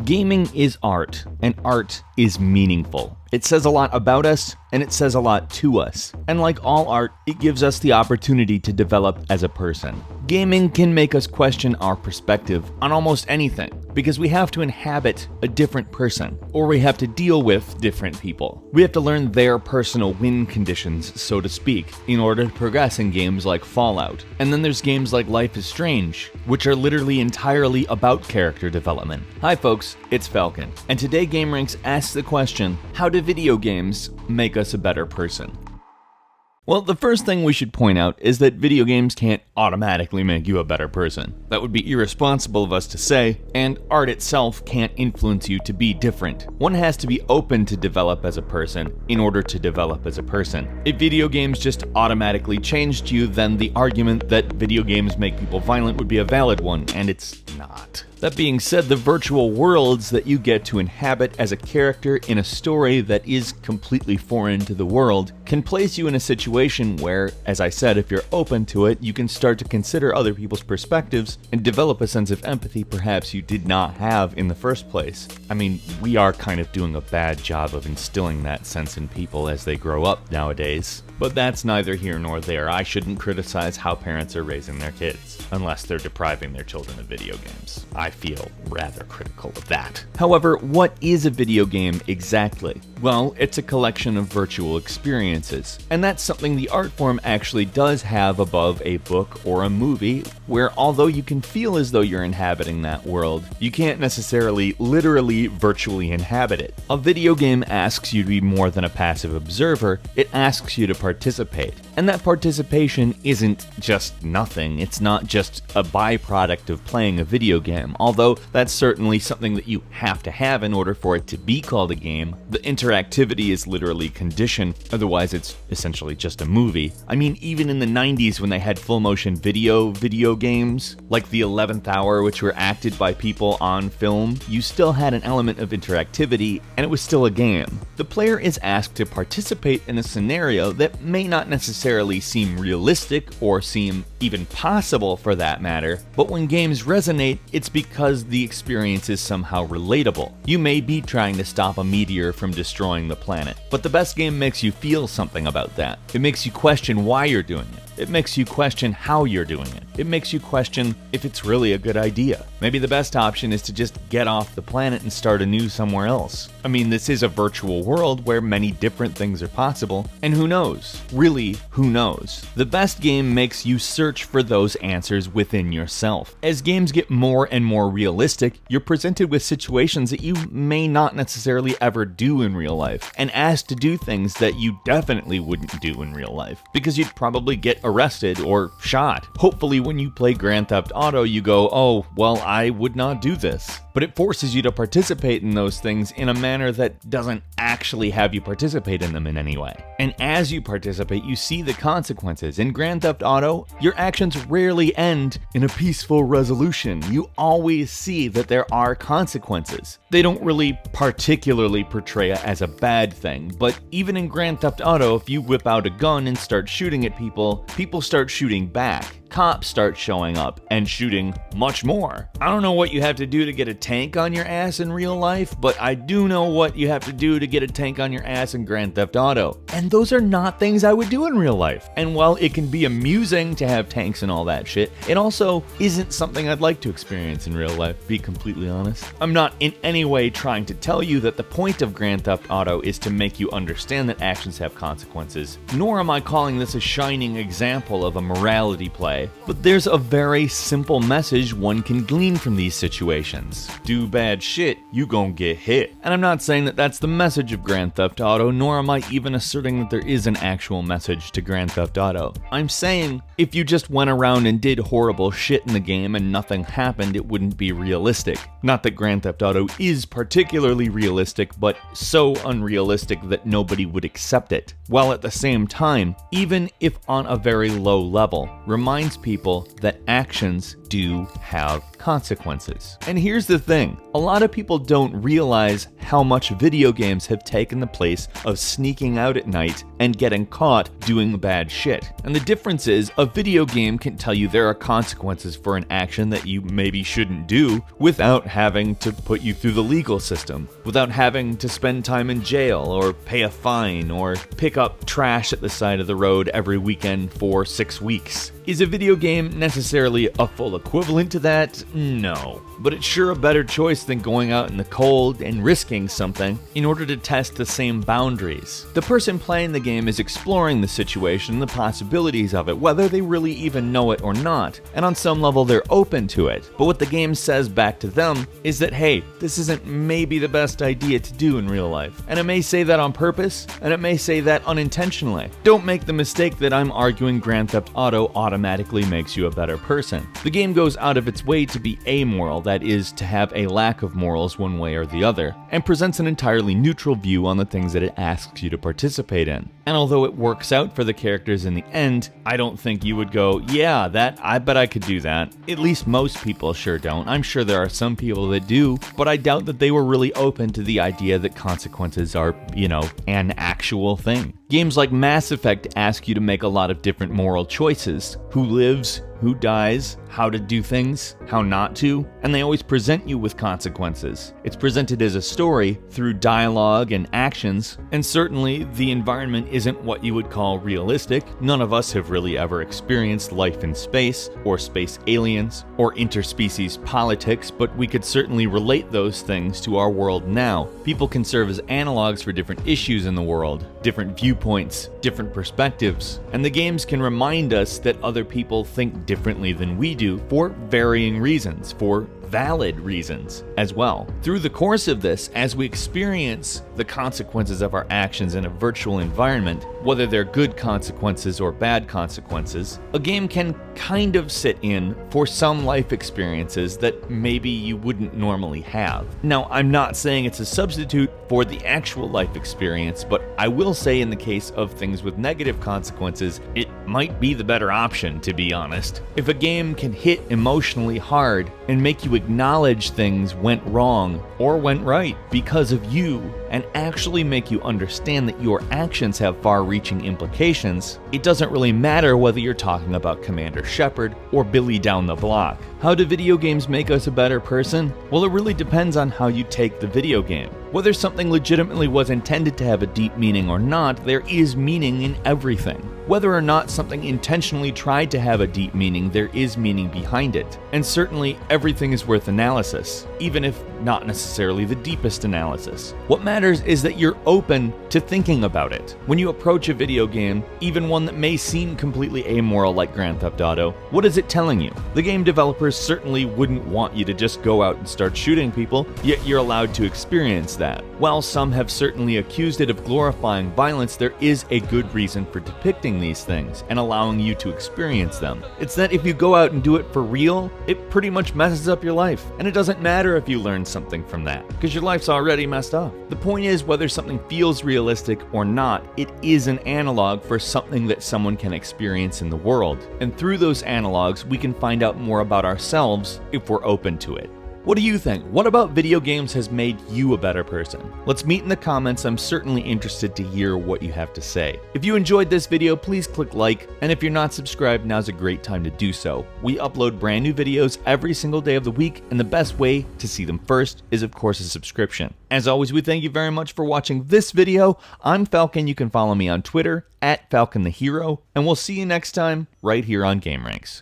Gaming is art, and art is meaningful. It says a lot about us, and it says a lot to us. And like all art, it gives us the opportunity to develop as a person. Gaming can make us question our perspective on almost anything, because we have to inhabit a different person, or we have to deal with different people. We have to learn their personal win conditions, so to speak, in order to progress in games like Fallout. And then there's games like Life is Strange, which are literally entirely about character development. Hi folks, it's Falcon, and today gameranx asks the question, how do video games make us a better person? Well, the first thing we should point out is that video games can't automatically make you a better person. That would be irresponsible of us to say, and art itself can't influence you to be different. One has to be open to develop as a person in order to develop as a person. If video games just automatically changed you, then the argument that video games make people violent would be a valid one, and it's not. That being said, the virtual worlds that you get to inhabit as a character in a story that is completely foreign to the world can place you in a situation where, as I said, if you're open to it, you can start to consider other people's perspectives and develop a sense of empathy perhaps you did not have in the first place. I mean, we are kind of doing a bad job of instilling that sense in people as they grow up nowadays. But that's neither here nor there. I shouldn't criticize how parents are raising their kids, unless they're depriving their children of video games. I feel rather critical of that. However, what is a video game exactly? Well, it's a collection of virtual experiences, and that's something the art form actually does have above a book or a movie, where although you can feel as though you're inhabiting that world, you can't necessarily literally virtually inhabit it. A video game asks you to be more than a passive observer, it asks you to participate. And that participation isn't just nothing, it's not just a byproduct of playing a video game, although that's certainly something that you have to have in order for it to be called a game. The interactivity is literally conditioned, otherwise it's essentially just a movie. I mean, even in the 90s when they had full motion video games, like The 11th Hour, which were acted by people on film, you still had an element of interactivity, and it was still a game. The player is asked to participate in a scenario that may not necessarily seem realistic or seem even possible for that matter, but when games resonate, it's because the experience is somehow relatable. You may be trying to stop a meteor from destroying the planet, but the best game makes you feel something about that. It makes you question why you're doing it. It makes you question how you're doing it. It makes you question if it's really a good idea. Maybe the best option is to just get off the planet and start anew somewhere else. I mean, this is a virtual world where many different things are possible, and who knows? Really, who knows? The best game makes you search for those answers within yourself. As games get more and more realistic, you're presented with situations that you may not necessarily ever do in real life, and asked to do things that you definitely wouldn't do in real life, because you'd probably get arrested or shot. Hopefully when you play Grand Theft Auto, you go, oh, well, I would not do this. But it forces you to participate in those things in a manner that doesn't actually have you participate in them in any way. And as you participate, you see the consequences. In Grand Theft Auto, your actions rarely end in a peaceful resolution. You always see that there are consequences. They don't really particularly portray it as a bad thing, but even in Grand Theft Auto, if you whip out a gun and start shooting at people, people start shooting back. Cops start showing up and shooting much more. I don't know what you have to do to get a tank on your ass in real life, but I do know what you have to do to get a tank on your ass in Grand Theft Auto. And those are not things I would do in real life. And while it can be amusing to have tanks and all that shit, it also isn't something I'd like to experience in real life, to be completely honest. I'm not in any way trying to tell you that the point of Grand Theft Auto is to make you understand that actions have consequences, nor am I calling this a shining example of a morality play. But there's a very simple message one can glean from these situations. Do bad shit, you gon' get hit. And I'm not saying that that's the message of Grand Theft Auto, nor am I even asserting that there is an actual message to Grand Theft Auto. I'm saying if you just went around and did horrible shit in the game and nothing happened, it wouldn't be realistic. Not that Grand Theft Auto is particularly realistic, but so unrealistic that nobody would accept it. While at the same time, even if on a very low level, reminds people that actions do have consequences. And here's the thing, a lot of people don't realize how much video games have taken the place of sneaking out at night and getting caught doing bad shit. And the difference is, a video game can tell you there are consequences for an action that you maybe shouldn't do without having to put you through the legal system, without having to spend time in jail or pay a fine or pick up trash at the side of the road every weekend for 6 weeks. Is a video game necessarily a full equivalent to that? No. But it's sure a better choice than going out in the cold and risking something in order to test the same boundaries. The person playing the game is exploring the situation and the possibilities of it, whether they really even know it or not, and on some level they're open to it. But what the game says back to them is that, hey, this isn't maybe the best idea to do in real life. And it may say that on purpose, and it may say that unintentionally. Don't make the mistake that I'm arguing Grand Theft Auto automatically makes you a better person. The game goes out of its way to be amoral, that is, to have a lack of morals one way or the other, and presents an entirely neutral view on the things that it asks you to participate in. And although it works out for the characters in the end, I don't think you would go, yeah, I bet I could do that. At least most people sure don't. I'm sure there are some people that do, but I doubt that they were really open to the idea that consequences are, an actual thing. Games like Mass Effect ask you to make a lot of different moral choices. Who lives? Who dies, how to do things, how not to, and they always present you with consequences. It's presented as a story through dialogue and actions, and certainly the environment isn't what you would call realistic. None of us have really ever experienced life in space, or space aliens, or interspecies politics, but we could certainly relate those things to our world now. People can serve as analogs for different issues in the world, different viewpoints, different perspectives, and the games can remind us that other people think differently than we do for varying reasons, for valid reasons as well. Through the course of this, as we experience the consequences of our actions in a virtual environment, whether they're good consequences or bad consequences, a game can kind of sit in for some life experiences that maybe you wouldn't normally have. Now, I'm not saying it's a substitute for the actual life experience, but I will say in the case of things with negative consequences, it might be the better option, to be honest. If a game can hit emotionally hard and make you acknowledge things went wrong or went right because of you, and actually make you understand that your actions have far-reaching implications, it doesn't really matter whether you're talking about Commander Shepard or Billy down the block. How do video games make us a better person? Well, it really depends on how you take the video game. Whether something legitimately was intended to have a deep meaning or not, there is meaning in everything. Whether or not something intentionally tried to have a deep meaning, there is meaning behind it. And certainly, everything is worth analysis, even if not necessarily the deepest analysis. What matters is that you're open to thinking about it. When you approach a video game, even one that may seem completely amoral like Grand Theft Auto, what is it telling you? The game developers certainly wouldn't want you to just go out and start shooting people, yet you're allowed to experience that. While some have certainly accused it of glorifying violence, there is a good reason for depicting these things and allowing you to experience them. It's that if you go out and do it for real, it pretty much messes up your life. And it doesn't matter if you learn something from that, because your life's already messed up. The point is, whether something feels realistic or not, it is an analog for something that someone can experience in the world. And through those analogs, we can find out more about ourselves if we're open to it. What do you think? What about video games has made you a better person? Let's meet in the comments. I'm certainly interested to hear what you have to say. If you enjoyed this video, please click like, and if you're not subscribed, now's a great time to do so. We upload brand new videos every single day of the week, and the best way to see them first is, of course, a subscription. As always, we thank you very much for watching this video. I'm Falcon. You can follow me on Twitter @FalconTheHero, and we'll see you next time right here on gameranx.